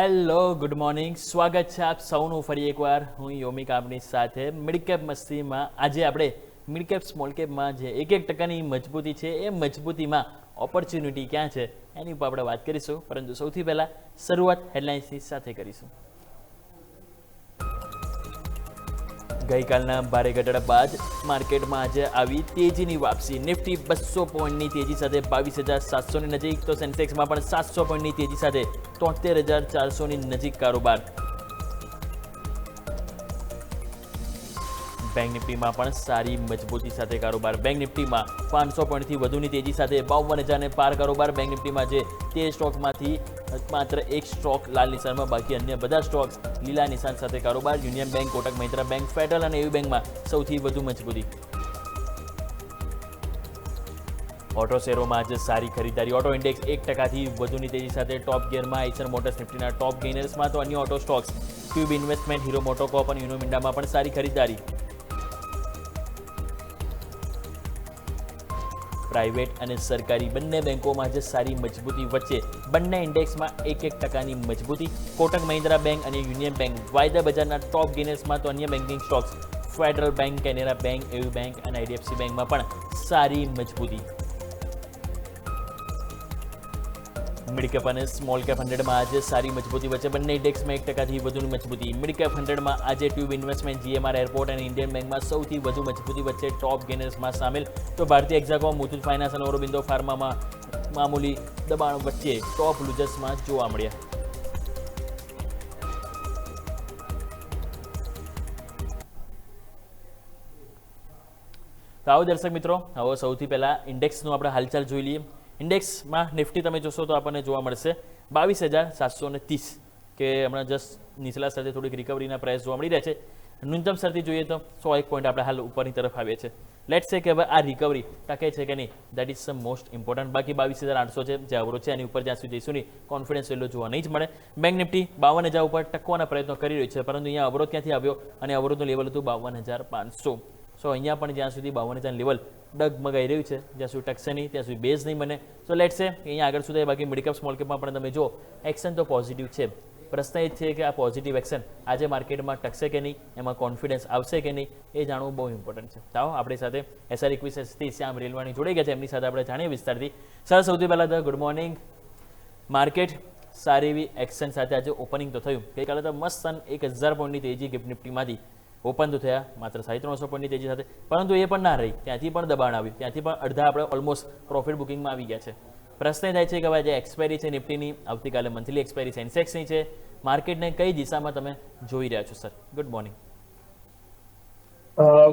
Hello good morning, સ્વાગત છે આપ સૌનું ફરી એકવાર. હું યોમિક આપની સાથે મિડકેપ મસ્તીમાં. આજે આપણે મિડકેપ સ્મોલ કેપમાં જે 1% મજબૂતી છે એ મજબૂતીમાં ઓપોર્ચ્યુનિટી ક્યાં છે એની ઉપર આપણે વાત કરીશું. પરંતુ સૌથી પહેલાં શરૂઆત હેડલાઇન્સની સાથે કરીશું. ગઈકાલના ભારે ઘટાડા બાદ માર્કેટમાં આજે આવી તેજીની વાપસી. નિફ્ટી 200 પોઈન્ટની તેજી સાથે 22,700ની નજીક, તો સેન્સેક્સમાં પણ 700 પોઈન્ટની તેજી સાથે 73,400ની નજીક કારોબાર. બેંક નિફ્ટીમાં પણ સારી મજબૂતી સાથે કારોબાર. બેંક નિફ્ટીમાં 500 પોઈન્ટથી વધુની તેજી સાથે 52,000ને પાર કારોબાર. બેંક નિફ્ટીમાં જે તે સ્ટોકમાંથી માત્ર એક સ્ટોક લાલ નિશાનમાં, બાકી અન્ય બધા સ્ટોક્સ લીલા નિશાન સાથે કારોબાર. Union bank, Kotak Mahindra bank, federal અને એવી બેંકમાં સૌથી વધુ મજબૂતી. ઓટો શેરોમાં આજે સારી ખરીદારી. ઓટો ઇન્ડેક્સ 1%થી વધુની તેજી સાથે ટોપ ગિયરમાં. આઈસર મોટર્સ નિફ્ટીના ટોપ ગેઇનર્સમાં, તો અન્ય ઓટો સ્ટોક્સ ટ્યુબ ઇન્વેસ્ટમેન્ટ, હીરો મોટોકોપ અને યુનો મિન્ડામાં પણ સારી ખરીદારી. પ્રાઇવેટ અને સરકારી બંને બેંકોમાં આજે સારી મજબૂતી વચ્ચે બંને ઇન્ડેક્સમાં 1% મજબૂતી. કોટક મહિન્દ્રા બેંક અને યુનિયન બેંક વાયદા બજારના ટોપ ગેઇનર્સમાં, તો અન્ય banking stocks federal bank, Canara bank, એવી બેંક અને આઈડીએફસી બેંકમાં પણ સારી મજબૂતી. મિડકેપ અને સ્મોલ કેપ 100માં આજે સારી મજબૂતી વચ્ચે બંને ઇન્ડેક્સમાં 1%થી વધુની મજબૂતી. મિડકેપ 100માં આજે ટ્યુબ ઇન્વેસ્ટમેન્ટ, જીએમઆર એરપોર્ટ અને ઇન્ડિયન બેંકમાં સૌથી વધુ મજબૂતી વચ્ચે ટોપ ગેઇનર્સમાં સામેલ, તો ભારતીય એક્ઝાકોમ, મુથુટ ફાઇનાન્સ અને ઓરોબિંદો ફાર્મામાં મામૂલી દબાણ વચ્ચે ટોપ લૂઝર્સમાં જોવા મળ્યા. તો આવો દર્શક મિત્રો, હવે સૌથી પહેલાં ઇન્ડેક્સનું આપણે હાલચાલ જોઈ લઈએ. ઇન્ડેક્સમાં નિફ્ટી તમે જોશો તો આપણને જોવા મળશે 22,730, કે હમણાં જસ્ટ નીચલા સ્તરથી થોડીક રિકવરીના પ્રાઇસ જોવા મળી રહ્યા છે. ન્યૂનતમ સ્તરથી જોઈએ તો 101 પોઈન્ટ આપણે હાલ ઉપરની તરફ આવીએ છીએ. લેટ્સ સે કે હવે આ રિકવરી ટકે છે કે નહીં, that is the most important. બાકી 22,800 છે જે અવરોધ છે, એની ઉપર જ્યાં સુધી જઈશું નહીં કોન્ફિડન્સ એટલો જોવા નહીં જ મળે. બેંક નિફ્ટી 52,000 ઉપર ટકવાના પ્રયત્નો કરી રહ્યું છે, પરંતુ અહીંયા અવરોધ ક્યાંથી આવ્યો અને અવરોધનું લેવલ હતું 52,500. સો અહીંયા પણ જ્યાં સુધી 52,000 લેવલ ડગમગાઈ રહ્યું છે, જ્યાં સુધી ટકશે નહીં ત્યાં સુધી બેઝ નહીં બને. સો લેટ્સ સે અહીંયા આગળ સુધી. બાકી મિડકેપ સ્મોલ કેપમાં પણ તમે જો એક્શન તો પોઝિટિવ છે. પ્રશ્ન એ છે કે આ પોઝિટિવ એક્શન આજે માર્કેટમાં ટકશે કે નહીં, એમાં કોન્ફિડન્સ આવશે કે નહીં, એ જાણવું બહુ ઇમ્પોર્ટન્ટ છે. ચાલો આપણી સાથે એસઆર ઇક્વિસેસથી શ્યામ રેલવાણી જોડાઈ ગયા છે, એમની સાથે આપણે જાણીએ વિસ્તારથી. સર, સૌથી પહેલાં તો ગુડ મોર્નિંગ. માર્કેટ સારી એવી એક્શન સાથે આજે ઓપનિંગ તો થયું. ગઈકાલે તો મસ્ત 1,000 પોઈન્ટની તેજી ગિફ્ટ નિફ્ટીમાંથી ઓપન તો થયા માત્ર 350 પોઈન્ટની તેજી સાથે, પરંતુ એ પણ ના રહી. ત્યાંથી પણ દબાણ આવ્યું, ત્યાંથી પણ અડધા આપણે ઓલમોસ્ટ પ્રોફિટ બુકિંગમાં આવી ગયા છે. પ્રશ્ન એ થાય છે કે હવે જે એક્સપાયરી છે નિફ્ટીની, આવતીકાલે મંથલી એક્સપાયરી સેન્સેક્સની છે, માર્કેટને કઈ દિશામાં તમે જોઈ રહ્યા છો sir? Good morning.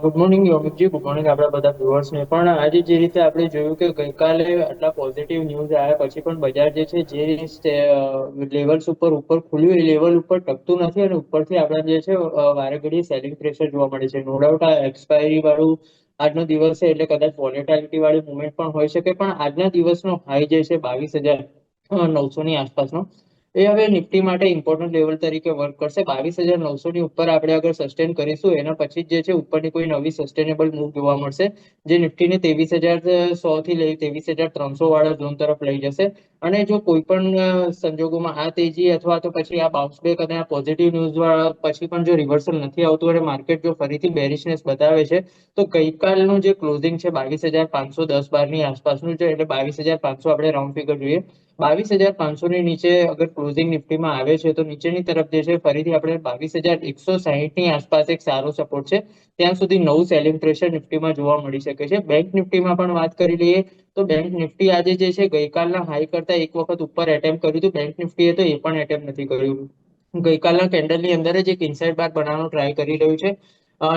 Good morning યોમિકજી, ગુડ મોર્નિંગ આપણા બધા વ્યુઅર્સને પણ. આજે જે રીતે આપણે જોયું કે ગઈકાલે આટલા પોઝિટિવ ન્યૂઝ આવ્યા પછી પણ બજાર જે છે જે લેવલ્સ ઉપર ખુલ્યું એ લેવલ ઉપર ટકતું નથી, અને ઉપરથી આપણે જે છે વારે ઘડીએ સેલિંગ પ્રેશર જોવા મળે છે. નો ડાઉટ આ એક્સપાયરી વાળું આજનો દિવસ છે એટલે કદાચ વોલેટાલિટી વાળી મુવમેન્ટ પણ હોઈ શકે, પણ આજના દિવસનો હાઈ જે છે 22,900 ની આસપાસનો, એ હવે નિફ્ટી માટે ઇમ્પોર્ટન્ટ લેવલ તરીકે વર્ક કરશે. 22,900 ની ઉપર આપણે અગર સસ્ટેન કરીશું એના પછી જે છે ઉપરની કોઈ નવી સસ્ટેનેબલ મૂવ જોવા મળશે, જે નિફ્ટીને 23,100 થી લઈ 23,300 વાળા ઝોન તરફ લઈ જશે. અને જો કોઈ પણ સંજોગોમાં આ તેજી અથવા તો પછી આ બાઉન્સ બેક અને આ પોઝિટિવ ન્યૂઝ પછી પણ જો રિવર્સલ નથી આવતું અને માર્કેટ જો ફરીથી બેરિશનેસ બતાવે છે, તો ગઈકાલનું જે ક્લોઝિંગ છે 22,510 ની આસપાસનું છે, એટલે 22,500 આપણે રાઉન્ડ ફિગર જોઈએ. 22,500 ની નીચે અગર ક્લોઝિંગ નિફ્ટીમાં આવે છે તો નીચેની તરફ જે છે ફરીથી આપણે 22,160 ની આસપાસ એક સારો સપોર્ટ છે, ત્યાં સુધી નવું સેલિંગ પ્રેશર નિફ્ટીમાં જોવા મળી શકે છે. બેંક નિફ્ટીમાં પણ વાત કરી લઈએ તો બેંક નિફ્ટી આજે જે છે ગઈકાલના હાઈ કરતા એક વખત ઉપર એટેમ્પ કર્યું હતું. બેંક નિફ્ટીએ તો એ પણ એટેમ્પ નથી કર્યું. ગઈકાલના કેન્ડલની અંદર જ એક ઇનસાઇડ બાર બનાવવાનો ટ્રાય કરી રહ્યું છે.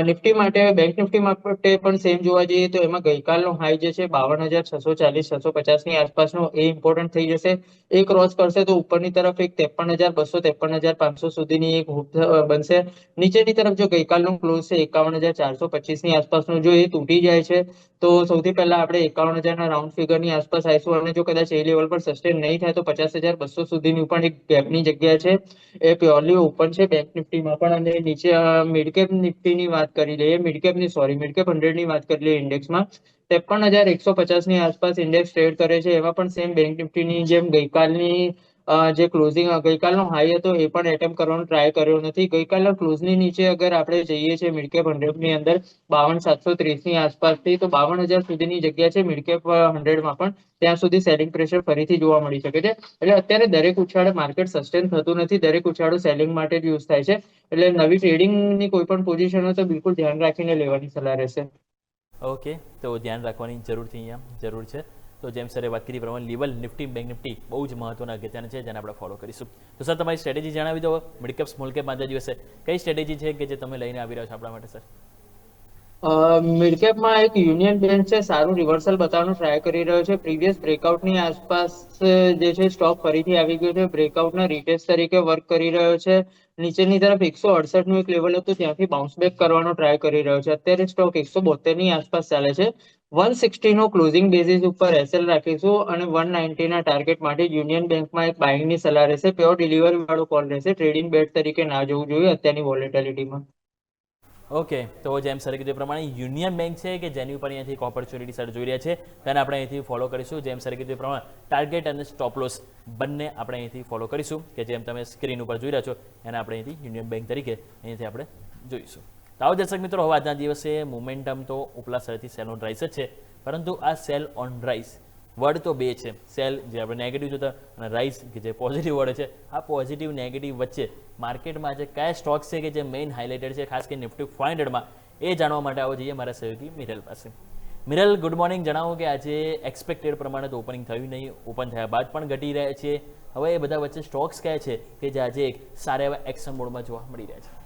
નિફ્ટી માટે, બેંક નિફ્ટી માટે પણ સેમ જોવા જઈએ તો એમાં ગઈકાલનો હાઈ જે છે 52,640 650 ની આસપાસનો, એ ઇમ્પોર્ટન્ટ થઈ જશે. એ ક્રોસ કરશે તો ઉપરની તરફ એક 53,200 53,500 સુધીની એક હૂક બનશે. નીચેની તરફ જો ગઈકાલનો ક્લોઝ છે 51,425 ની આસપાસનો, જો એ તૂટી જાય છે તો સૌથી પહેલા આપણે 51,000 ના રાઉન્ડ ફિગરની આસપાસ આવીશું, અને જો કદાચ એ લેવલ પર સસ્ટેન નહીં થાય તો 50,200 સુધીની પણ એક ગેપની જગ્યા છે, એ પ્યોરલી ઓપન છે બેંક નિફ્ટીમાં પણ. અને નીચે મિડકેપ નિફ્ટીની વાત કરી લઈએ, મિડકેપ 100 ની વાત કરી લઈએ ઇન્ડેક્સમાં 53,150 ની આસપાસ ઇન્ડેક્સ ટ્રેડ કરે છે. એમાં પણ સેમ બેંક નિફ્ટીની જેમ ગઈકાલની જે ક્લોઝિંગ ગઈકાલનો હાઈ હતો એ પણ એટેમ્પ કરવાનો ટ્રાય કર્યો નથી. ગઈકાલના ક્લોઝની નીચે અગર આપણે જઈએ છીએ મિડ કેપ 100 ની અંદર 52,730 ની આસપાસથી, તો 52,000 સુધીની જગ્યા છે મિડ કેપ 100 માં પણ. ત્યાં સુધી સેલિંગ પ્રેશર ફરીથી જોવા મળી શકે છે. એટલે અત્યારે દરેક ઉછાળે માર્કેટ સસ્ટેન થતું નથી, દરેક ઉછાળો સેલિંગ માટે જ યુઝ થાય છે. એટલે નવી ટ્રેડિંગની કોઈ પણ પોઝિશન હોય તો બિલકુલ ધ્યાન રાખીને લેવાની સલાહ રહેશે. ઓકે, તો ધ્યાન રાખવાની જરૂરથી અહીંયા જરૂર છે. તો જેમ સરે વાત કરી પ્રમાણે લેવલ નિફ્ટી બેંક નિફ્ટી બહુ જ મહત્વના અગત્યના છે, જેને આપણે ફોલો કરીશું. તો સર તમારી સ્ટ્રેટેજી જણાવી દો. મિડ કેપ સ્મોલ કેપ આજના દિવસે કઈ સ્ટ્રેટેજી છે કે જે તમે લઈને આવી રહ્યા છો આપણા માટે સર? મિડકેપમાં એક યુનિયન બેંક છે, સારું રિવર્સલ બતાવવાનો ટ્રાય કરી રહ્યો છે. પ્રીવિયસ બ્રેકઆઉટની આસપાસ જે છે સ્ટોક ફરીથી આવી ગયો છે, બ્રેકઆઉટના રિટેસ્ટ તરીકે વર્ક કરી રહ્યો છે. નીચેની તરફ 168 નું એક લેવલ હતું, ત્યાંથી બાઉન્સ બેક કરવાનો ટ્રાય કરી રહ્યો છે. અત્યારે સ્ટોક 172 ની આસપાસ ચાલે છે. 160 નો ક્લોઝિંગ બેઝિસ ઉપર એસએલ રાખીશું અને 190 ના ટાર્ગેટ માટે યુનિયન બેંકમાં એક બાઇંગની સલાહ રહેશે. પ્યોર ડિલિવરી વાળો કોલ રહેશે, ટ્રેડિંગ બેટ તરીકે ના જોવું જોઈએ અત્યારની વોલેટિલિટીમાં. ઓકે, તો જેમ સરે કીધું એ પ્રમાણે યુનિયન બેંક છે કે જેની ઉપર અહીંયાથી એક ઓપોર્ચ્યુનિટી સર જોઈ રહ્યા છે, તેને આપણે અહીંથી ફોલો કરીશું. જેમ સરે કીધું એ પ્રમાણે ટાર્ગેટ અને સ્ટોપ લોસ બંને આપણે અહીંથી ફોલો કરીશું, કે જેમ તમે સ્ક્રીન ઉપર જોઈ રહ્યા છો એને આપણે અહીંથી યુનિયન બેંક તરીકે અહીંથી આપણે જોઈશું. તો આવો દર્શક મિત્રો, હવે આજના દિવસે મોમેન્ટમ તો ઉપલા સ્તરથી સેલ ઓન રાઇસ જ છે, પરંતુ આ સેલ ઓન રાઇસ વર્ડ તો બે છે. સેલ જે આપણે નેગેટિવ જોતા અને રાઇસ કે જે પોઝિટિવ વર્ડ છે. આ પોઝિટિવ નેગેટિવ વચ્ચે માર્કેટમાં જે કયા સ્ટોક્સ છે કે જે મેઇન હાઇલાઇટેડ છે, ખાસ કરીને નિફ્ટી 500માં, એ જાણવા માટે આવો જઈએ મારા સહયોગી મિરલ પાસે. મિરલ, ગુડ મોર્નિંગ. જણાવો કે આજે એક્સપેક્ટેડ પ્રમાણે તો ઓપનિંગ થયું નહીં, ઓપન થયા બાદ પણ ઘટી રહ્યા છે. હવે એ બધા વચ્ચે સ્ટોક્સ કયા છે કે જે આજે એક સારા એવા એક્શન મોડમાં જોવા મળી રહ્યા છે?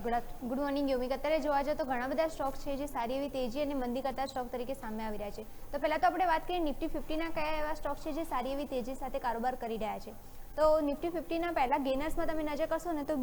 Good morning Yomik. અત્યારે જોવા જાવ તો ઘણા બધા સ્ટોક છે જે સારી એવી તેજી અને મંદી કરતા સ્ટોક તરીકે સામે આવી રહ્યા છે. તો પહેલા તો આપણે વાત કરીએ નિફ્ટી 50ના કયા એવા સ્ટોક છે જે સારી એવી તેજી સાથે કારોબાર કરી રહ્યા છે. તો નિફ્ટી 50ના પહેલા ગેનર્સમાં તમે નજર કરશો ને તો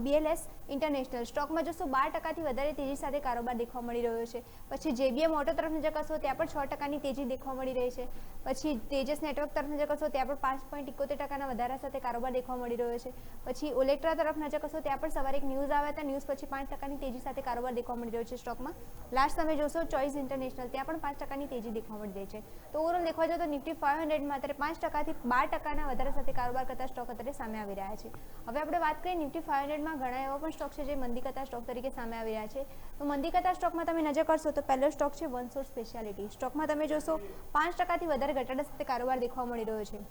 BLS ઇન્ટરનેશનલ સ્ટોકમાં જોશો 12% વધારે તેજી સાથે કારોબાર દેખવા મળી રહ્યો છે. પછી JBM ઓટો તરફ નજર કરશો ત્યાં પણ 6% તેજી દેખવા મળી રહી છે. પછી તેજસ નેટવર્ક તરફ નજર કરશો ત્યાં પણ 5.71% વધારા સાથે કારોબાર દેખવા મળી રહ્યો છે. પછી ઓલેક્ટ્રા તરફ નજર કરશો ત્યાં પણ સવારે એક ન્યૂઝ આવ્યા હતા, ન્યૂઝ પછી 5% તેજી સાથે કારોબાર દેખવા મળી રહ્યો છે સ્ટોકમાં. લાસ્ટ તમે જોશો ચોઇસ ઇન્ટરનેશનલ, ત્યાં પણ 5% તેજી દેખવા મળી રહી છે. તો ઓવરઓલ દેખવા જાવ તો નિફ્ટી 500માં અત્યારે 5%થી 12%ના વધારા સાથે કારોબાર કરતા સ્ટોક અત્યારે સામે આવી રહ્યા છે. હવે આપણે વાત કરીએ નિફ્ટી 500માં ઘણા એવા પણ સ્ટોક છે જે મંદી કરતા સ્ટોક તરીકે સામે આવી રહ્યા છે. તો મંદી કરતા સ્ટોકમાં તમે નજર કરશો તો પહેલો સ્ટોક છે વનસોર્સ સ્પેશિયાલિટી. સ્ટોકમાં તમે જોશો 5%થી વધારે ઘટાડા સાથે કારોબાર દેખવા મળી રહ્યો છે.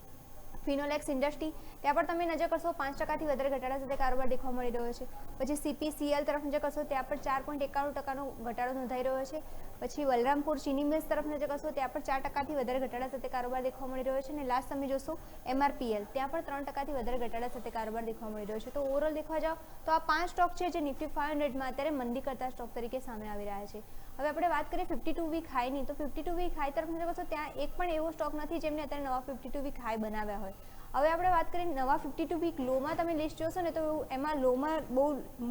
ફિનોલેક્સ ઇન્ડસ્ટ્રી, ત્યાં પણ તમે નજર કરશો 5%થી વધારે ઘટાડા સાથે કારોબાર દેખવા મળી રહ્યો છે. પછી CPCL તરફ નજર કરશો ત્યાં પણ 4.91%નો ઘટાડો નોંધાઈ રહ્યો છે. પછી બલરામપુર ચીની મિલ્સ તરફ નજર કરશો ત્યાં પણ 4%થી વધારે ઘટાડા સાથે કારોબાર દેખવા મળી રહ્યો છે. અને લાસ્ટ તમે જોશો MRPL, ત્યાં પણ 3%થી વધારે ઘટાડા સાથે કારોબાર દેખવા મળી રહ્યો છે. તો ઓવરઓલ દેખવા જાવ તો આ 5 સ્ટોક છે જે નિફ્ટી 500માં અત્યારે મંદી કરતા સ્ટોક તરીકે સામે આવી રહ્યા છે. હવે આપણે વાત કરીએ 52 વીક હાઈની, તો 52 વીક હાઈ તરફ નજર કરશો ત્યાં એક પણ એવો સ્ટોક નથી જેમને અત્યારે નવા 52 વીક હાઈ બનાવ્યા હોય. હવે આપણે વાત કરીએ નવા 52 વીક લોમાં તમે લિસ્ટ જોશો ને તો એમાં લોમાં બહુ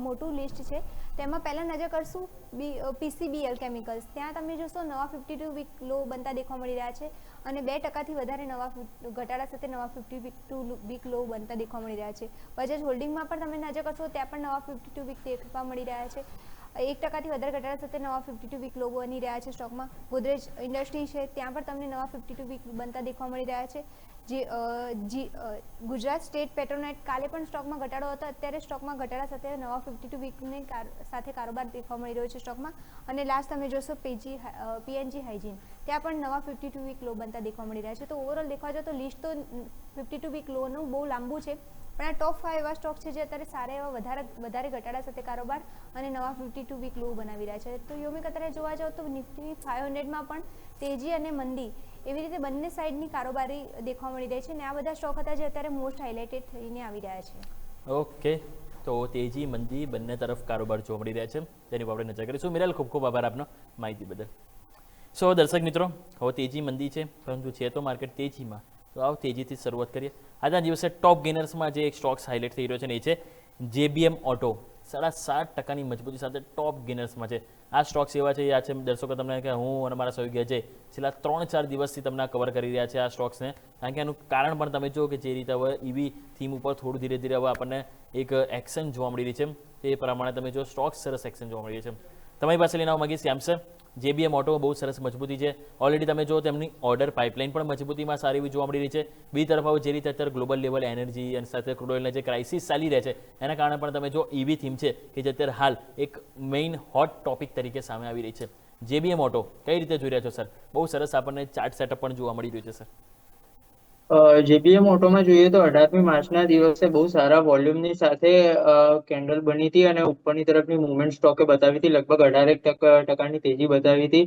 મોટું લિસ્ટ છે. તેમાં પહેલાં નજર કરશું PCBL કેમિકલ્સ, ત્યાં તમે જોશો નવા 52 વીક લો બનતા દેખવા મળી રહ્યા છે અને 2%થી વધારે નવા ઘટાડા સાથે નવા 52 વીક લો બનતા દેખવા મળી રહ્યા છે. બજાજ હોલ્ડિંગમાં પણ તમે નજર કરશો ત્યાં પણ નવા 52 વીક દેખવા મળી રહ્યા છે. 1%થી વધારે ઘટાડા સાથે નવા 52 વીક લો બની રહ્યા છે સ્ટોકમાં. ગોદરેજ ઇન્ડસ્ટ્રી છે ત્યાં પણ તમને નવા 52 વીક બનતા દેખવા મળી રહ્યા છે. ગુજરાત સ્ટેટ પેટ્રોનેટ કાલે પણ સ્ટોકમાં ઘટાડો હતો, અત્યારે સ્ટોકમાં ઘટાડા સાથે નવા 52 વીકની સાથે કારોબાર દેખવા મળી રહ્યો છે સ્ટોકમાં. અને લાસ્ટ તમે જોશો PNG હાઇજીન, ત્યાં પણ નવા 52 વીક લો બનતા દેખવા મળી રહ્યા છે. તો ઓવરઓલ દેખવા જાવ તો લિસ્ટ તો 52 વીક લોનું બહુ લાંબુ છે, પણ આ ટોપ 5 એવા સ્ટોક છે જે અત્યારે સારા એવા વધારે ઘટાડા સાથે કારોબાર અને નવા 52 વીક લો બનાવી રહ્યા છે. તો યોમિક અત્યારે જોવા જાવ તો નિફ્ટી 500માં પણ તેજી અને મંદી એવી રીતે બંને સાઈડની કારોબારી દેખવા મળી રહી છે અને આ બધા સ્ટોક હતા જે અત્યારે મોસ્ટ હાઇલાઇટેડ થઈને આવી રહ્યા છે. ઓકે, તો તેજી મંદી બંને તરફ કારોબાર જોવા મળી રહ્યા છે, તેની પર આપણે નજર કરીશું. મિરલ, ખૂબ ખૂબ આભાર આપનો માહિતી બદલ. સો દર્શક મિત્રો, હવે તેજી મંદી છે પરંતુ છે તો માર્કેટ તેજીમાં, તો આવો તેજીથી શરૂઆત કરીએ. આજના દિવસે ટોપ ગેનર્સમાં જે એક સ્ટોક્સ હાઇલાઇટ થઈ રહ્યો છે ને એ છે JBM ઓટો. 7.5%ની મજબૂતી સાથે ટોપ ગેનર્સમાં છે. આ સ્ટોક્સ એવા છે, આ છે દર્શકો તમને કે હું અને મારા સહયોગી અજય છેલ્લા 3-4 દિવસથી તમને કવર કરી રહ્યા છે આ સ્ટોક્સને, કારણ કે આનું કારણ પણ તમે જુઓ કે જે રીતે હવે EV થીમ ઉપર થોડું ધીરે ધીરે હવે આપણને એક એક્શન જોવા મળી રહી છે, તે પ્રમાણે તમે જો સ્ટોક્સ સરસ એક્શન જોવા મળી રહી છે. તમારી પાસે લઈને આવવા માંગીશ શ્યામ સર, JBM ઓટો બહુ સરસ મજબૂતી છે. ઓલરેડી તમે જો તેમની ઓર્ડર પાઇપલાઇન પણ મજબૂતીમાં સારી એવી જોવા મળી રહી છે. બીજી તરફ હવે જે રીતે અત્યારે ગ્લોબલ લેવલ એનર્જી અને સાથે ક્રૂડ ઓઇલના જે ક્રાઇસિસ ચાલી રહ્યા છે એના કારણે પણ તમે જો EV થીમ છે કે જે અત્યારે હાલ એક મેઇન હોટ ટોપિક તરીકે સામે આવી રહી છે. JBM ઓટો કઈ રીતે જોઈ રહ્યા છો સર? બહુ સરસ આપણને ચાર્ટ સેટઅપ પણ જોવા મળી રહ્યું છે સર. JBM ઓટોમાં જોઈએ તો 18મી માર્ચના દિવસે બહુ સારા વોલ્યુમની સાથે કેન્ડલ બની હતી અને ઉપરની તરફની મુવમેન્ટ સ્ટોકે બતાવી હતી. લગભગ 18% તેજી બતાવી હતી.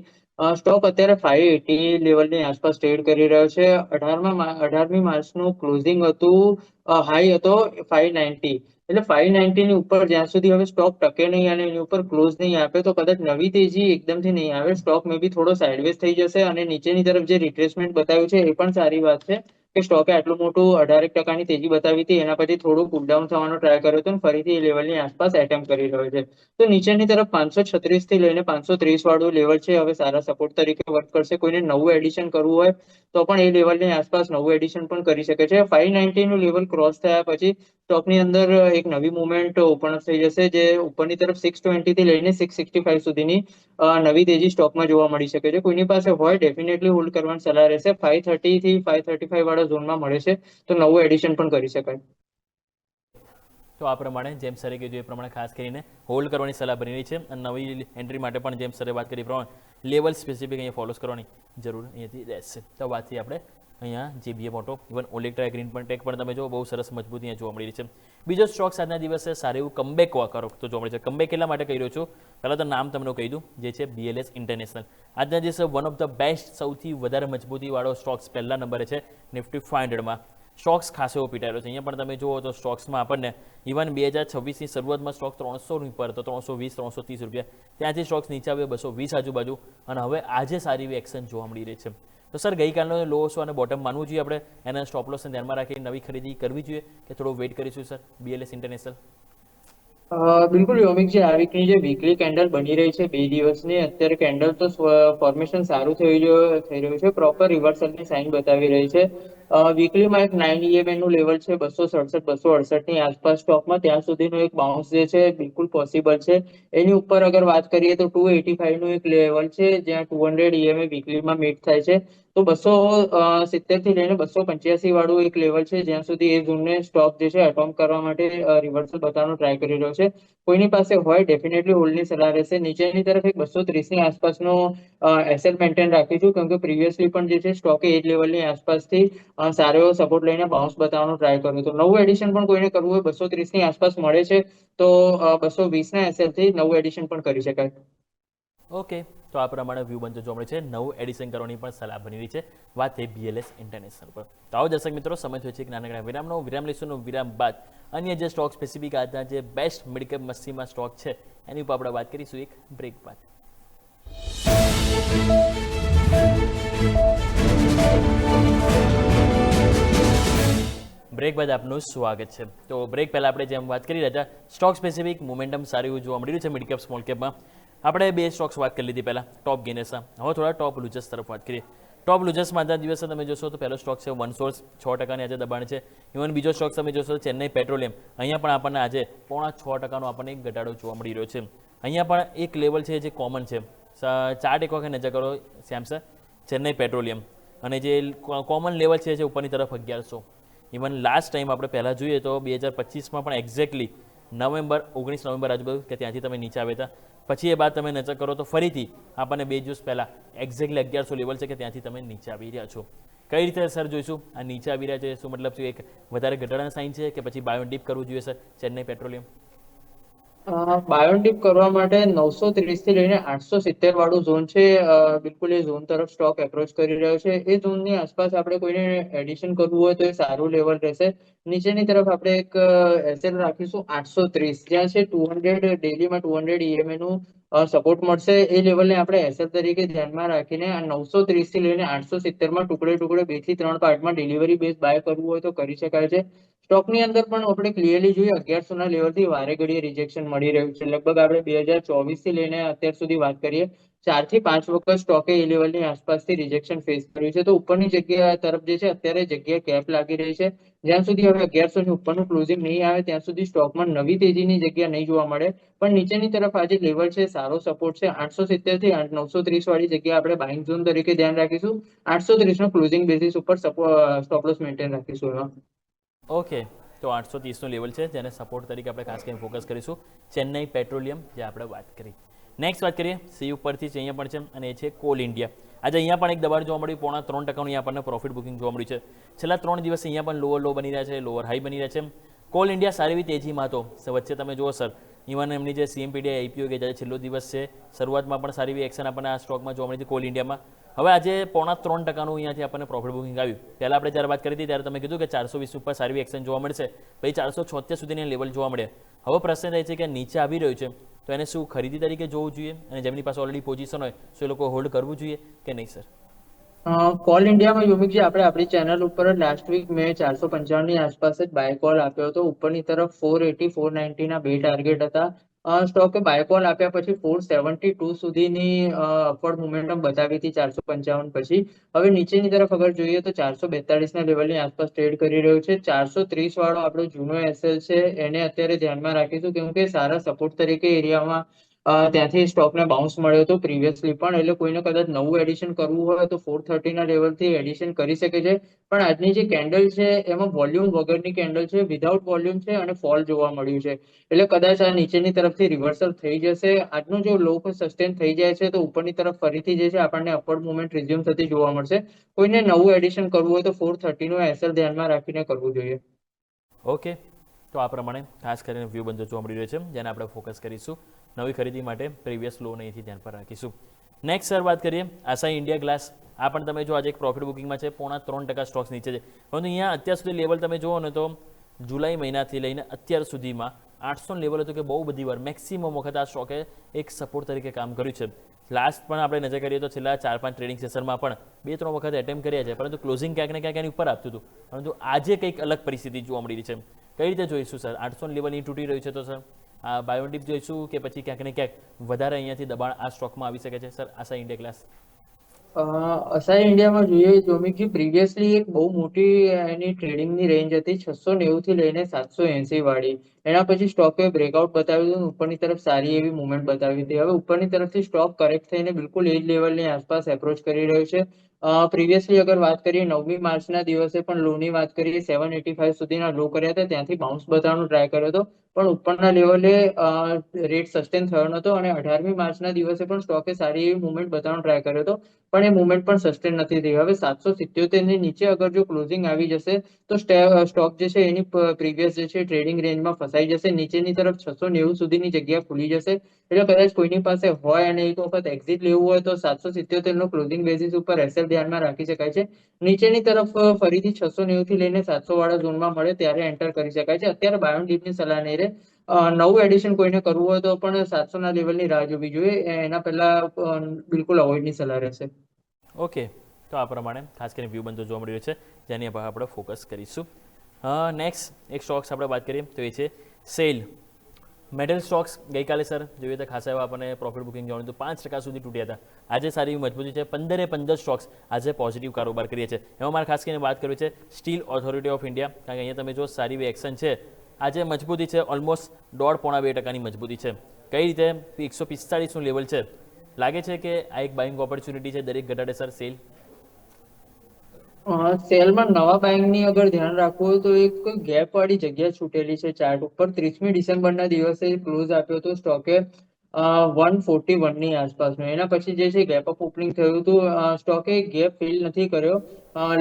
સ્ટોક અત્યારે 580 લેવલની આસપાસ ટ્રેડ કરી રહ્યો છે. 18મી માર્ચનું ક્લોઝિંગ હતું, હાઈ હતો 590. એટલે 590 ની ઉપર જ્યાં સુધી હવે સ્ટોક ટકે નહીં અને એની ઉપર ક્લોઝ નહીં આપે તો કદાચ નવી તેજી એકદમથી નહીં આવે. સ્ટોક મે બી થોડો સાઇડવેઝ થઈ જશે અને નીચેની તરફ જે રિટ્રેસમેન્ટ બતાવ્યું છે એ પણ સારી વાત છે કે સ્ટોકે આટલું મોટું 18% તેજી બતાવી હતી. એના પછી થોડું કુલડાઉન થવાનો ટ્રાય કર્યો હતો અને ફરીથી એ લેવલની આસપાસ એટેમ્પ કરી રહ્યો છે. તો નીચેની તરફ 536 થી લઈને 530 વાળું લેવલ છે હવે સારા સપોર્ટ તરીકે વર્ક કરશે. કોઈને નવું એડિશન કરવું હોય તો પણ એ લેવલની આસપાસ નવું એડિશન પણ કરી શકે છે. 590 નું લેવલ ક્રોસ થયા પછી સ્ટોકની અંદર એક નવી મુવમેન્ટ ઓપન થઈ જશે જે ઉપરની તરફ 620 થી લઈને 665 સુધીની નવી તેજી સ્ટોકમાં જોવા મળી શકે છે. કોઈની પાસે હોય ડેફિનેટલી હોલ્ડ કરવાની સલાહ રહેશે. 530 થી 535 વાળા ઝોનમાં મળે છે તો નવું એડિશન પણ કરી શકાય. તો આ પ્રમાણે જેમ સરે કીધું એ પ્રમાણે ખાસ કરીને હોલ્ડ કરવાની સલાહ બની રહી છે અને નવી એન્ટ્રી માટે પણ જેમ સરે વાત કરી પ્રમાણે લેવલ સ્પેસિફિક અહીંયા ફોલો કરવાની જરૂર અહીંયાથી રહેશે. તો વાતથી આપણે અહીંયા JBM ઓટો ઇવન ઓલેક્ટ્રા ગ્રીન પણ ટેક પણ તમે જો બહુ સરસ મજબૂતી અહીંયા જોવા મળી રહી છે. બીજો સ્ટોક આજના દિવસે સારું એવું કમબેક કરો તો જોવા મળે છે. કમબેક એટલા માટે કહી રહ્યો છું, પહેલાં તો નામ તમને કહી દઉં જે છે BLS ઇન્ટરનેશનલ. આજના દિવસે વન ઓફ ધ બેસ્ટ સૌથી વધારે મજબૂતીવાળો સ્ટોક્સ પહેલા નંબરે છે નિફ્ટી 500માં. સ્ટોક્સ ખાસો એવો પીટાયેલો છે. અહીંયા પણ તમે જુઓ તો સ્ટોક્સમાં આપણને ઇવન 2026ની શરૂઆતમાં સ્ટોક 300 પર હતો, 320 330 રૂપિયા, ત્યાંથી સ્ટોક્સ નીચે આવ્યો 220 આજુબાજુ અને હવે આજે સારી એવી એક્શન જોવા મળી રહી છે. તો સર ગઈકાલનો લો ઓછો અને બોટમ માનવું જોઈએ આપણે, એના સ્ટોપ લોસને ધ્યાનમાં રાખી નવી ખરીદી કરવી જોઈએ કે થોડો વેઇટ કરીશું સર BLS ઇન્ટરનેશનલ? બિલકુલ યોમિકજી, આ વીકની જે વીકલી કેન્ડલ બની રહી છે 2 દિવસની, અત્યારે કેન્ડલ તો ફોર્મેશન સારું થઈ રહ્યું છે, પ્રોપર રિવર્સલની સાઇન બતાવી રહી છે. વીકલીમાં એક 9 EMA નું લેવલ છે 267 268 ની આસપાસ સ્ટોકમાં, ત્યાં સુધીનો એક બાઉન્સ જે છે બિલકુલ પોસિબલ છે. એની ઉપર અગર વાત કરીએ તો 285 નું એક લેવલ છે જ્યાં 200 EMA વીકલીમાં મીટ થાય છે. તો 270 થી લઈને 285 વાળું એક લેવલ છે જ્યાં સુધી એ ઝોનને સ્ટોક જે છે અટોમ્પ કરવા માટે રિવર્સલ બતાવવાનો ટ્રાય કરી રહ્યો છે. કોઈની પાસે હોય ડેફિનેટલી હોલ્ડની સલાહ રહેશે. નીચેની તરફ એક 230 ની આસપાસનો એસએલ મેન્ટેન રાખીશું કેમ કે પ્રીવિયસલી પણ જે છે સ્ટોકે એ લેવલની આસપાસથી સારો એવો સપોર્ટ લઈને બાઉન્સ બતાવવાનો ટ્રાય કર્યો હતો. નવું એડિશન પણ કોઈને કરવું હોય 230 ની આસપાસ મળે છે તો 220 ના એસએલ થી નવું એડિશન પણ કરી શકાય. ઓકે, તો આ પ્રમાણે વ્યૂ બનતો જોવા મળે છે. નવું એડિશન કરવાની પણ સલાહ બની રહી છે. વાત એ BLS ઇન્ટરનેશનલ પર. તો આવો દર્શક મિત્રો, સમય થયો છે એક નાનકડા વિરામનો. વિરામ લઈશું. વિરામ બાદ અન્ય જે સ્ટોક સ્પેસિફિક આજના જે બેસ્ટ મિડકેપ મસ્તીમાં સ્ટોક છે એની ઉપર આપણે વાત કરીશું એક બ્રેક બાદ. બ્રેક બાદ આપનું સ્વાગત છે. તો બ્રેક પહેલાં આપણે જેમ વાત કરી રહ્યા હતા સ્ટોક સ્પેસિફિક મોમેન્ટમ સારું એવું જોવા મળી રહ્યું છે મિડકેપ સ્મોલ કેપમાં. આપણે 2 સ્ટોક્સ વાત કરી લીધી પહેલાં, ટોપ ગેનર્સના. હવે થોડા ટોપ લૂઝર્સ તરફ વાત કરીએ. ટોપ લૂઝર્સમાં આજના દિવસે તમે જોશો તો પહેલો સ્ટોક છે OneSource, 6% આજે દબાણ છે. ઇવન બીજો સ્ટોક તમે જોશો ચેન્નઈ પેટ્રોલિયમ, અહીંયા પણ આપણને આજે 0.5% આપણને એક ઘટાડો જોવા મળી રહ્યો છે. અહીંયા પણ એક લેવલ છે જે કોમન છે. ચાર્ટ એક વખત નજર કરો શ્યામ સર, ચેન્નઈ પેટ્રોલિયમ, અને જે કોમન લેવલ છે જે ઉપરની તરફ 1100. ઇવન લાસ્ટ ટાઈમ આપણે પહેલાં જોઈએ તો 2025માં પણ એક્ઝેક્ટલી 19 નવેમ્બર આજુબાજુ કે ત્યાંથી તમે નીચે આવ્યા હતા. પછી એ બાદ તમે નજર કરો તો ફરીથી આપણને 2 દિવસ પહેલાં એક્ઝેક્ટલી 1100 લેવલ છે કે ત્યાંથી તમે નીચે આવી રહ્યા છો. કઈ રીતે સર જોઈશું આ નીચે આવી રહ્યા છે? શું મતલબ છે એક વધારે ઘટાડાના સાઇન છે કે પછી બાયોન ડીપ કરવું જોઈએ સર ચેન્નઈ પેટ્રોલિયમ? બાયોન ડીપ કરવા માટે 930 થી લઈને 870 વાળું ઝોન છે, બિલકુલ એ ઝોન તરફ સ્ટોક એપ્રોચ કરી રહ્યો છે. એ ઝોનની આસપાસ આપણે કોઈને એડિશન કરવું હોય તો એ સારું લેવલ રહેશે. નીચેની તરફ આપણે એક એસએલ રાખીશું 830, જ્યાં છે 200 ડેલીમાં 200 EMA નું સપોર્ટ મળશે. એ લેવલને આપણે એસએલ તરીકે ધ્યાનમાં રાખીને 930 થી લઈને 870માં ટુકડે 2 થી 3 પાર્ટમાં ડિલિવરી બેઝ બાય કરવું હોય તો કરી શકાય છે. સ્ટોકની અંદર પણ આપણે ક્લિયરલી જોઈએ 1100 ના લેવલથી વારે ઘડીએ રિજેક્શન મળી રહ્યું છે. લગભગ આપણે 2024 થી લઈને અત્યાર સુધી વાત કરીએ 4 થી 5 વખત સ્ટોકે એ લેવલની આસપાસથી રિજેક્શન ફેસ કર્યું છે. તો ઉપરની જગ્યા તરફ જે છે અત્યારે જગ્યા કેપ લાગી રહી છે. જ્યાં સુધી હવે 1100 ની ઉપરનું ક્લોઝિંગ નહીં આવે ત્યાં સુધી સ્ટોકમાં નવી તેજીની જગ્યા નહીં જોવા મળે. પણ નીચેની તરફ આજે લેવલ છે, સારો સપોર્ટ છે. 870 થી 930 વાળી જગ્યા આપણે બાઇંગ ઝોન તરીકે ધ્યાન રાખીશું. 830 નો ક્લોઝિંગ બેસિસ ઉપર સ્ટોપ લોસ મેન્ટેન રાખીશું એમાં. ઓકે, તો 830નું લેવલ છે જેને સપોર્ટ તરીકે આપણે ખાસ કરીને ફોકસ કરીશું. ચેન્નઈ પેટ્રોલિયમ જે આપણે વાત કરી. નેક્સ્ટ વાત કરીએ સી ઉપરથી જ અહીંયા પણ છે અને એ છે કોલ ઇન્ડિયા. આજે અહીંયા પણ એક દબાણ જોવા મળ્યું, 3.5% અહીંયા આપણને પ્રોફિટ બુકિંગ જોવા મળ્યું છે. છેલ્લા 3 દિવસ અહીંયા પણ લોઅર લો બની રહ્યા છે, લોઅર હાઈ બની રહ્યા છે. કોલ ઇન્ડિયા સારી એવી તેજીમાં હતો. વચ્ચે તમે જુઓ સર, ઇવન એમની જે સીએમપીડી આઈપીઓ કે જ્યારે છેલ્લો દિવસ છે, શરૂઆતમાં પણ સારી એવી એક્શન આપણને આ સ્ટોકમાં જોવા મળી હતી કોલ ઇન્ડિયામાં. હવે આજે 3.5% અહીંયાથી આપણને પ્રોફિટ બુકિંગ આવ્યું. પહેલાં આપણે જ્યારે વાત કરી હતી ત્યારે તમે કીધું કે 420 ઉપર સારી એક્શન જોવા મળશે, પછી 476 સુધીની લેવલ જોવા મળે. હવે પ્રશ્ન એ છે કે નીચે આવી રહ્યું છે તો એને શું ખરીદી તરીકે જોવું જોઈએ, અને જેમની પાસે ઓલરેડી પોઝિશન હોય તો એ લોકો હોલ્ડ કરવું જોઈએ કે નહીં સર? કોલ ઇન્ડિયામાં યોમિકજી આપણે આપણી ચેનલ ઉપર લાસ્ટ વીક મેં 455 ની આસપાસ જ બાય કોલ આપ્યો હતો. ઉપરની તરફ 480 490 ના બે ટાર્ગેટ હતા. સ્ટોકે બાય કોલ આપ્યા પછી 472 સુધીની અપવર્ડ મોમેન્ટમ બતાવી હતી 455 પછી. હવે નીચેની તરફ અગર જોઈએ તો 442 ના લેવલની આસપાસ ટ્રેડ કરી રહ્યો છે. 430 વાળો આપણો જૂનો એસએલ છે એને અત્યારે ધ્યાનમાં રાખીશું, કેમ કે સારા સપોર્ટ તરીકે એરિયામાં ત્યાંથી સ્ટોકને બાઉન્સ મળ્યો હતો પ્રીવિયસલી પણ. એટલે કોઈને કદાચ નવું એડિશન કરવું હોય તો 430 ના લેવલથી એડિશન કરી શકે છે. પણ આજની જે કેન્ડલ છે એમાં વોલ્યુમ વગરની કેન્ડલ છે, વિધાઉટ વોલ્યુમ છે અને ફોલ જોવા મળ્યું છે. એટલે કદાચ આ નીચેની તરફથી રિવર્સલ થઈ જશે. આજનો જો લો સસ્ટેન થઈ જાય છે તો ઉપરની તરફ ફરીથી જે છે આપણને અપવર્ડ મુવમેન્ટ રિઝ્યુમ થતી જોવા મળશે. કોઈને નવું એડિશન કરવું હોય તો 430 નો એસએલ ધ્યાનમાં રાખીને કરવું જોઈએ. ઓકે, તો આ પ્રમાણે ખાસ કરીને વ્યૂ બંધ જોવા મળી રહ્યો છે જેને આપણે ફોકસ કરીશું. નવી ખરીદી માટે પ્રીવિયસ લો અહીંથી ધ્યાન પર રાખીશું. નેક્સ્ટ સર વાત કરીએ આશાઈ ઇન્ડિયા ગ્લાસ. આ પણ તમે જો આજે એક પ્રોફિટ બુકિંગમાં છે, 3.5% સ્ટોક્સ નીચે છે. પરંતુ અહીંયા અત્યાર સુધી લેવલ તમે જુઓ ને તો જુલાઈ મહિનાથી લઈને અત્યાર સુધીમાં 800 લેવલ હતું કે બહુ બધી વાર મેક્સિમમ વખત આ સ્ટોકે એક સપોર્ટ તરીકે કામ કર્યું છે. લાસ્ટ પણ આપણે નજર કરીએ તો છેલ્લા 4-5 ટ્રેડિંગ સેશનમાં પણ 2-3 વખત એટેમ્પ કર્યા છે, પરંતુ ક્લોઝિંગ ક્યાંક ને ક્યાંક એની ઉપર આપતું હતું. પરંતુ આજે કંઈક અલગ પરિસ્થિતિ જોવા મળી રહી છે. કઈ રીતે જોઈશું સર? 800 લેવલ અહીં તૂટી રહ્યું છે તો સર આ બાયોટિપ જોઈશું કે પછી ક્યાંક ને ક્યાંક વધારે અહીંયાથી દબાણ આ સ્ટોકમાં આવી શકે છે સર આશા ઇન્ડિયા ગ્લાસ? આશાઈ ઇન્ડિયામાં જોઈએ જોમિકજી, પ્રીવિયસલી એક બહુ મોટી એની ટ્રેડિંગની રેન્જ હતી 690 થી લઈને 780 વાળી. એના પછી સ્ટોકે બ્રેકઆઉટ બતાવ્યું હતું, ઉપરની તરફ સારી એવી મુવમેન્ટ બતાવી હતી. હવે ઉપરની તરફથી સ્ટોક કરેક્ટ થઈને બિલકુલ એ જ લેવલની આસપાસ એપ્રોચ કરી રહ્યો છે. પ્રીવિયસલી અગર વાત કરીએ 9મી માર્ચના દિવસે પણ લોની વાત કરીએ 785 સુધીના લો કર્યા હતા, ત્યાંથી બાઉન્સ બતાવવાનો ટ્રાય કર્યો હતો, પણ ઉપરના લેવલે રેટ સસ્ટેન થયો નતો. અને 18મી માર્ચના દિવસે પણ સ્ટોકે સારી એવી મુવમેન્ટ બતાવવાનો ટ્રાય કર્યો હતો, પણ એ મુવમેન્ટ પણ સસ્ટેન નથી થઈ. હવે 777 ની નીચે અગર જો ક્લોઝિંગ આવી જશે તો સ્ટોક જે છે એની પ્રીવિયસ જે છે ટ્રેડિંગ રેન્જમાં ફસાઈ જશે. નીચેની તરફ 690 સુધીની જગ્યા ખુલી જશે. એટલે કદાચ કોઈની પાસે હોય અને એક વખત એક્ઝિટ લેવું હોય તો 777 નો ક્લોઝિંગ બેસિસ ઉપર એસએલ ધ્યાનમાં રાખી શકાય છે. નીચેની તરફ ફરીથી 690 થી લઈને 700 વાળા ઝોનમાં મળે ત્યારે એન્ટર કરી શકાય છે. અત્યારે બાયોન ડીપની સલાહ નહીં રહે. નવું એડિશન કોઈને કરવું હોય તો પણ 700 ના લેવલની રાહ જોવી જોઈએ. એના પહેલા બિલકુલ અવોઇડની સલાહ રહેશે. ઓકે, તો આ પ્રમાણે ખાસ કરીને વ્યૂ બંધ જોવા મળી રહ્યો છે જેની પર આપણે ફોકસ કરીશું. નેક્સ્ટ એક સ્ટોક્સ આપણે વાત કરીએ તો એ છે સેલ. મેટલ સ્ટોક્સ ગઈકાલે સર જોઈએ તો ખાસા એવા આપણને પ્રોફિટ બુકિંગ જોવાનું હતું, 5% સુધી તૂટ્યા હતા. આજે સારી એવી મજબૂતી છે, 15 સ્ટોક્સ આજે પોઝિટિવ કારોબાર કરીએ છીએ. એમાં મારે ખાસ કરીને વાત કરવી છે સ્ટીલ ઓથોરિટી ઓફ ઇન્ડિયા, કારણ કે અહીંયા તમે જો સારી એવી એક્શન છે, આજે મજબૂતી છે ઓલમોસ્ટ 1.5-2% મજબૂતી છે. કઈ રીતે? 145નું લેવલ છે. લાગે છે કે આ એક બાઇંગ ઓપોર્ચ્યુનિટી છે દરેક ઘટાડે સર સેલ? સેલમાં નવા બાઇંગની અગર ધ્યાન રાખવું હોય તો એક ગેપ વાળી જગ્યા છૂટેલી છે ચાર્ટ ઉપર. 30મી ડિસેમ્બરના દિવસે ક્લોઝ આપ્યો હતો સ્ટોકે 141 ની આસપાસનો. એના પછી જે છે ગેપ અપ ઓપનિંગ થયું હતું. સ્ટોકે ગેપ ફિલ નથી કર્યો.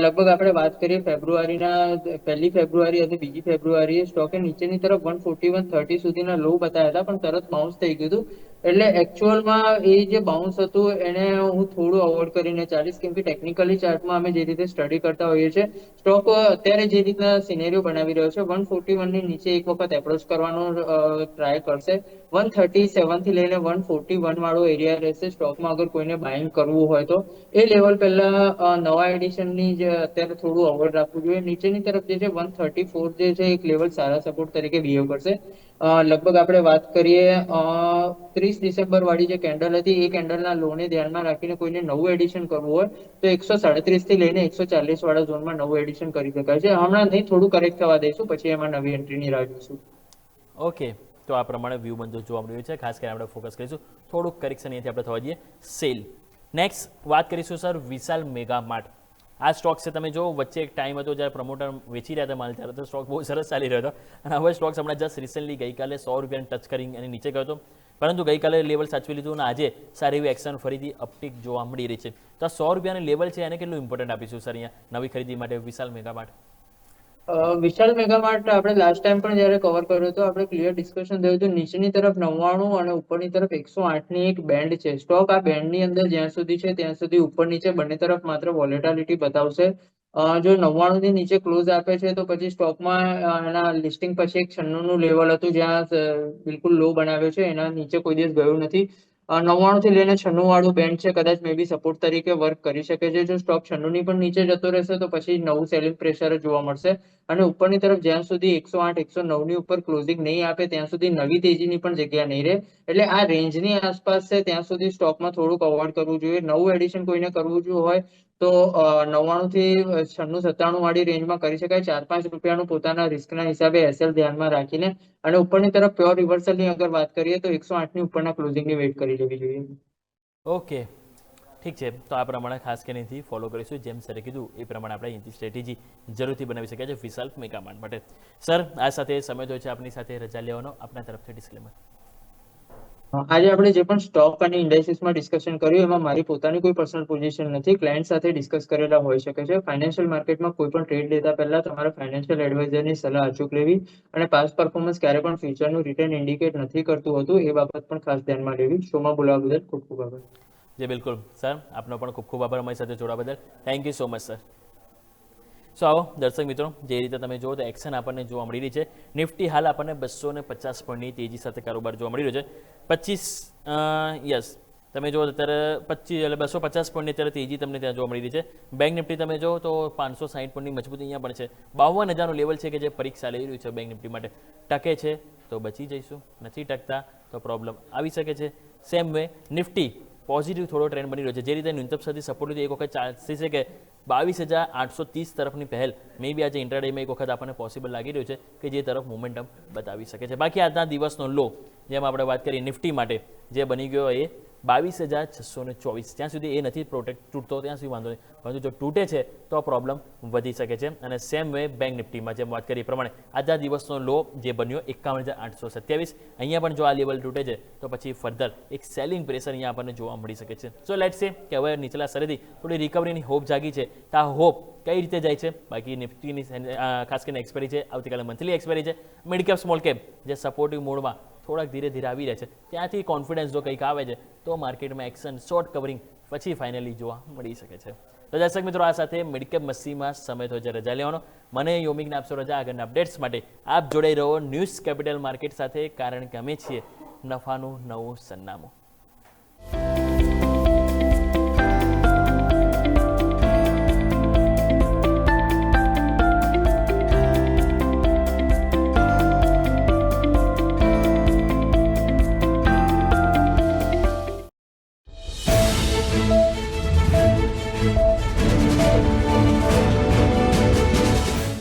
લગભગ આપણે વાત કરીએ ફેબ્રુઆરીના 1 ફેબ્રુઆરી અને 2 ફેબ્રુઆરીએ સ્ટોકે નીચેની તરફ 141.30 સુધીના લો બતાવ્યા હતા, પણ તરત બાઉન્સ થઈ ગયું હતું. એટલે એકચ્યુઅલમાં એ જે બાઉન્સ હતું એને હું થોડું અવોઇડ કરીને ચાલીશ, કેમ કે ટેકનિકલી ચાર્ટમાં અમે જે રીતે સ્ટડી કરતા હોઈએ છીએ, સ્ટોક અત્યારે જે રીતના સિનેરિયો બનાવી રહ્યો છે 141 ની નીચે એક વખત એપ્રોચ કરવાનો ટ્રાય કરશે. 137 થી લઈને 141 વાળો એરિયા રહેશે સ્ટોકમાં અગર કોઈને બાઇંગ કરવું હોય તો. એ લેવલ પહેલા નવા એડિશનની જે અત્યારે થોડું અવોઇડ રાખવું જોઈએ. નીચેની તરફ જે છે 134 જે છે એક લેવલ સારા સપોર્ટ તરીકે બિહેવ કરશે. લગભગ આપણે વાત કરીએ 30 ડિસેમ્બર વાળી જે કેન્ડલ હતી એ કેન્ડલના લોને ધ્યાનમાં રાખીને કોઈને નવું એડિશન કરવું હોય તો 137 થી લઈને 140 વાળા ઝોનમાં નવું એડિશન કરી શકાય છે. હમણાં નહીં, થોડું કરેક્ટ થવા દઈશું, પછી એમાં નવી એન્ટ્રીની રાહ જોઈશું. ઓકે, તો આ પ્રમાણે વ્યૂ બંધો જોવા મળી રહ્યું છે. ખાસ કરીને આપણે ફોકસ કરીશું થોડુંક કરેક્શન અહીંયાથી આપણે થવા જઈએ સેલ. નેક્સ્ટ વાત કરીશું સર વિશાલ મેગા માર્ટ. આ સ્ટોક છે, તમે જો વચ્ચે એક ટાઈમ હતો જ્યારે પ્રમોટર વેચી રહ્યા હતા માલ, ત્યારે તો સ્ટોક બહુ સરસ ચાલી રહ્યો હતો અને હવે સ્ટોક્સ હમણાં જસ્ટ રિસેન્ટલી ગઈકાલે 100 રૂપિયાને ટચ કરી અને નીચે ગયો હતો, પરંતુ ગઈકાલે લેવલ સાચવી લીધું અને આજે સારી એવી એક્શન ફરીથી અપટીક જોવા મળી રહી છે. તો આ 100 રૂપિયાની લેવલ છે એને કેટલું ઇમ્પોર્ટન્ટ આપીશું સર અહીંયા નવી ખરીદી માટે વિશાલ મેગા માર્ટ? વિશાલ મેગા માર્ટ આપણે લાસ્ટ ટાઈમ પણ જ્યારે કવર કર્યો હતો, આપણે ક્લિયર ડિસ્કશન થયું હતું. નીચેની તરફ 99 અને ઉપરની તરફ 108 ની એક બેન્ડ છે. સ્ટોક આ બેન્ડની અંદર જ્યાં સુધી છે ત્યાં સુધી ઉપર નીચે બંને તરફ માત્ર વોલેટાલિટી બતાવશે. જો 99 ની નીચે ક્લોઝ આપે છે તો પછી સ્ટોકમાં એના લિસ્ટિંગ પછી એક 96 નું લેવલ હતું જ્યાં બિલકુલ લો બનાવ્યો છે, એના નીચે કોઈ દિવસ ગયું નથી. 99 થી લઈને 96 વાળું બેન્ડ છે, કદાચ મે બી સપોર્ટ તરીકે વર્ક કરી શકે છે. જો સ્ટોક 96 ની પણ નીચે જતો રહેશે તો પછી નવું સેલિંગ પ્રેશર જોવા મળશે અને ઉપરની તરફ જ્યાં સુધી 108 109 ની ઉપર ક્લોઝિંગ નહીં આપે ત્યાં સુધી નવી તેજીની પણ જગ્યા નહીં રહે. એટલે આ રેન્જની આસપાસ છે ત્યાં સુધી સ્ટોકમાં થોડુંક અવોઇડ કરવું જોઈએ. નવું એડિશન કોઈને કરવું હોય તો 99 થી 96 97 વાળી રેન્જમાં કરી શકાય. 4-5 રૂપિયાનું પોતાના રિસ્કના હિસાબે એસએલ ધ્યાનમાં રાખીને, અને ઉપરની તરફ પ્યોર રિવર્સલની અગર વાત કરીએ તો 108 ની ઉપરના ક્લોઝિંગની વેઇટ કરી લેવી જોઈએ. ઓકે, ઠીક છે. તો આ પ્રમાણે ખાસ કરીને અહીંથી ફોલો કરીશું. જેમ સરે કીધું એ પ્રમાણે આપણે અહીંથી સ્ટ્રેટેજી જરૂરથી બનાવી શકાય છે વિશાલ મેગા માર્ટ માટે. સર, આ સાથે સમય થયો છે આપની સાથે રજા લેવાનો. આપના તરફથી ડિસ્ક્લેમર. આજે આપણે જે પણ સ્ટોક અને ઇન્ડાઇસીસમાં ડિસ્કશન કર્યું એમાં મારી પોતાની કોઈ પર્સનલ પોઝિશન નથી. ક્લાયન્ટ સાથે ડિસ્કસ કરેલા હોઈ શકે છે. ફાઇનાન્શિયલ માર્કેટમાં કોઈ પણ ટ્રેડ લેતા પહેલા તમારા ફાઇનાન્શિયલ એડવાઇઝરની સલાહ અચૂક લેવી અને પાસ્ટ પરફોર્મન્સ ક્યારે પણ ફ્યુચરનું રિટર્ન ઇન્ડિકેટ નથી કરતું હતું, એ બાબત પણ ખાસ ધ્યાનમાં લેવી. શોમાં બોલાવવા બદલ ખૂબ ખૂબ આભાર. જી બિલકુલ સર, આપનો પણ ખૂબ ખૂબ આભાર અમારી સાથે જોડવા બદલ. Thank you so much sir. So આવો દર્શક મિત્રો, જે રીતે તમે જુઓ તો એક્શન આપણને જોવા મળી રહી છે. નિફ્ટી હાલ આપણને 250 પોઈન્ટની તેજી સાથે કારોબાર જોવા મળી રહ્યો છે. 25 યસ તમે જુઓ અત્યારે 25 એટલે 250 પોઈન્ટની અત્યારે તેજી તમને ત્યાં જોવા મળી રહી છે. બેંક નિફ્ટી તમે જુઓ તો 560 પોઈન્ટની મજબૂતી અહીંયા પણ છે. 52,000નું લેવલ છે કે જે પરીક્ષા લઈ રહ્યું છે બેંક નિફ્ટી માટે. ટકે છે તો બચી જઈશું, નથી ટકતા તો પ્રોબ્લેમ આવી શકે છે. સેમ વે નિફ્ટી પોઝિટિવ થોડો ટ્રેન્ડ બની રહ્યો છે. જે રીતે ન્યૂનતમ સાથે સપોર્ટ એક વખત ચાન્સીસ છે કે 22,830 તરફની પહેલ મે બી આજે ઇન્ટ્રાડેમાં એક વખત આપણને પોસિબલ લાગી રહ્યું છે કે જે તરફ મોમેન્ટમ બતાવી શકે છે. બાકી આજના દિવસનો લો જેમ આપણે વાત કરીએ નિફ્ટી માટે જે બની ગયો એ 22,624. ત્યાં સુધી એ નથી પ્રોટેક્ટ તૂટતો ત્યાં સુધી વાંધો નહીં, પરંતુ જો તૂટે છે તો પ્રોબ્લેમ વધી શકે છે. અને સેમ વે બેંક નિફ્ટીમાં જેમ વાત કરીએ પ્રમાણે આજના દિવસનો લો જે બન્યો 51,827. અહીંયા પણ જો આ લેવલ તૂટે છે તો પછી ફર્ધર એક સેલિંગ પ્રેશર અહીંયા આપણને જોવા મળી શકે છે. સો લેટ્સ સે કે હવે નીચલા સ્તરેથી થોડી રિકવરીની હોપ જાગી છે. તો આ હોપ કઈ રીતે જાય છે? બાકી નિફ્ટીની ખાસ કરીને એક્સપાયરી છે, આવતીકાલે મંથલી એક્સપાયરી છે. મિડ કેપ સ્મોલ કેપ જે સપોર્ટિવ મોડમાં થોડાક ધીરે ધીરે આવી રહ્યા છે, ત્યાંથી કોન્ફિડન્સ જો કંઈક આવે છે તો માર્કેટમાં એક્શન શોર્ટ કવરિંગ પછી ફાઇનલી જોવા મળી શકે છે. તો દર્શક મિત્રો, આ સાથે મિડકેપ મસીમાં સમય તો રજા લેવાનો. મને યોમિકને આપશો રજા. આગળના અપડેટ્સ માટે આપ જોડાઈ રહો ન્યૂઝ કેપિટલ માર્કેટ સાથે, કારણ કે અમે છીએ નફાનું નવું સરનામું.